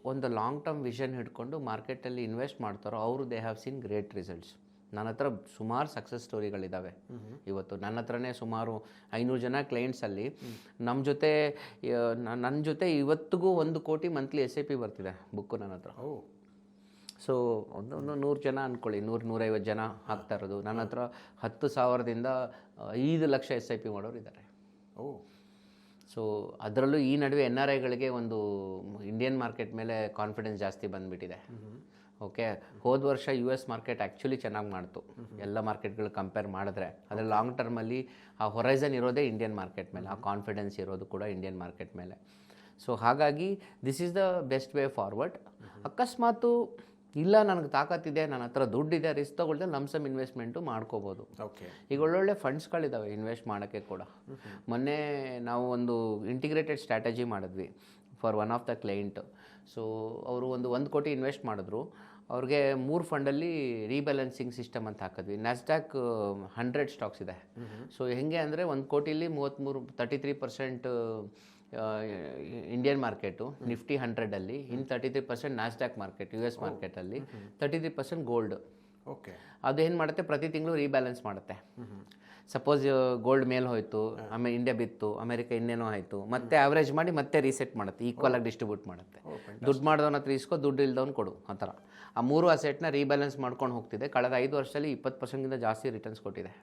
ಒಂದು long term vision ಹಿಡ್ಕೊಂಡು ಮಾರ್ಕೆಟಲ್ಲಿ ಇನ್ವೆಸ್ಟ್ ಮಾಡ್ತಾರೋ ಅವರು they have seen great results. ನನ್ನ ಹತ್ರ ಸುಮಾರು ಸಕ್ಸಸ್ ಸ್ಟೋರಿಗಳಿದ್ದಾವೆ. ಇವತ್ತು ನನ್ನ ಹತ್ರನೇ ಸುಮಾರು 500 ಜನ ಕ್ಲೈಂಟ್ಸಲ್ಲಿ ನನ್ನ ಜೊತೆ ಇವತ್ತಿಗೂ 1 ಕೋಟಿ ಮಂತ್ಲಿ SIP ಬರ್ತಿದೆ ಬುಕ್ಕು ನನ್ನ ಹತ್ರ. ಸೊ ಒಂದು 100 ಜನ ಅಂದ್ಕೊಳ್ಳಿ, 100-150 ಜನ ಹಾಕ್ತಾ ಇರೋದು. ನನ್ನ ಹತ್ರ 10,000ದಿಂದ 5 ಲಕ್ಷ SIP ಮಾಡೋರು ಇದ್ದಾರೆ. ಸೊ ಅದರಲ್ಲೂ ಈ ನಡುವೆ NRIಗಳಿಗೆ ಒಂದು ಇಂಡಿಯನ್ ಮಾರ್ಕೆಟ್ ಮೇಲೆ ಕಾನ್ಫಿಡೆನ್ಸ್ ಜಾಸ್ತಿ ಬಂದುಬಿಟ್ಟಿದೆ. ಓಕೆ, ಹೋದ ವರ್ಷ US ಮಾರ್ಕೆಟ್ ಆ್ಯಕ್ಚುಲಿ ಚೆನ್ನಾಗಿ ಮಾಡ್ತು ಎಲ್ಲ ಮಾರ್ಕೆಟ್ಗಳು ಕಂಪೇರ್ ಮಾಡಿದ್ರೆ. ಆದರೆ ಲಾಂಗ್ ಟರ್ಮಲ್ಲಿ ಆ ಹೊರೈಸನ್ ಇರೋದೇ ಇಂಡಿಯನ್ ಮಾರ್ಕೆಟ್ ಮೇಲೆ, ಆ ಕಾನ್ಫಿಡೆನ್ಸ್ ಇರೋದು ಕೂಡ ಇಂಡಿಯನ್ ಮಾರ್ಕೆಟ್ ಮೇಲೆ. ಸೊ ಹಾಗಾಗಿ this is the best way forward. ಅಕಸ್ಮಾತು ಇಲ್ಲ ನನಗೆ ತಾಕತ್ತಿದೆ, ನನ್ನ ಹತ್ರ ದುಡ್ಡಿದೆ, ರಿಸ್ಕ್ ತೊಗೊಳ್ದೆ ಲಮ್ಸಮ್ ಇನ್ವೆಸ್ಟ್ಮೆಂಟು ಮಾಡ್ಕೋಬೋದು. ಈಗ ಒಳ್ಳೊಳ್ಳೆ ಫಂಡ್ಸ್ಗಳಿದ್ದಾವೆ ಇನ್ವೆಸ್ಟ್ ಮಾಡೋಕ್ಕೆ ಕೂಡ. ಮೊನ್ನೆ ನಾವು ಒಂದು ಇಂಟಿಗ್ರೇಟೆಡ್ ಸ್ಟ್ರಾಟಜಿ ಮಾಡಿದ್ವಿ for one of the client. So ಅವರು 1 ಕೋಟಿ ಇನ್ವೆಸ್ಟ್ ಮಾಡಿದ್ರು. ಅವ್ರಿಗೆ 3 ಫಂಡಲ್ಲಿ ರೀಬ್ಯಾಲೆನ್ಸಿಂಗ್ ಸಿಸ್ಟಮ್ ಅಂತ ಹಾಕಿದ್ವಿ. NASDAQ 100 ಸ್ಟಾಕ್ಸ್ ಇದೆ. ಸೊ ಹೆಂಗೆ ಅಂದರೆ 1 ಕೋಟಿಲಿ 33% ಇಂಡಿಯನ್ ಮಾರ್ಕೆಟು ನಿಫ್ಟಿ 100ಅಲ್ಲಿ, ಇನ್ನು 33% NASDAQ ಮಾರ್ಕೆಟ್ US ಮಾರ್ಕೆಟಲ್ಲಿ, 33% ಗೋಲ್ಡ್. ಓಕೆ, ಅದೇನು ಮಾಡುತ್ತೆ, ಪ್ರತಿ ತಿಂಗಳು ರೀಬ್ಯಾಲೆನ್ಸ್ ಮಾಡುತ್ತೆ. ಸಪೋಸ್ ಗೋಲ್ಡ್ ಮೇಲೆ ಹೋಯಿತು, ಆಮೇಲೆ ಇಂಡಿಯಾ ಬಿತ್ತು, ಅಮೆರಿಕ ಇನ್ನೇನೋ ಆಯಿತು, ಮತ್ತೆ ಆವ್ರೇಜ್ ಮಾಡಿ ಮತ್ತೆ ರೀಸೆಟ್ ಮಾಡುತ್ತೆ, ಈಕ್ವಲಾಗಿ ಡಿಸ್ಟ್ರಿಬ್ಯೂಟ್ ಮಾಡುತ್ತೆ. ದುಡ್ಡು ಮಾಡಿದವನ ಹತ್ರ ಇಸ್ಕೋ, ದುಡ್ಡು ಇಲ್ದವ್ನು ಕೊಡು, ಆ ಥರ ಆ 3 ಅಸೆಟ್ನ ರೀಬ್ಯಾಲೆನ್ಸ್ ಮಾಡ್ಕೊಂಡು ಹೋಗ್ತಿದೆ. ಕಳೆದ 5 ವರ್ಷದಲ್ಲಿ 20%ಗಿಂತ ಜಾಸ್ತಿ ರಿಟರ್ನ್ಸ್ ಕೊಟ್ಟಿದೆ.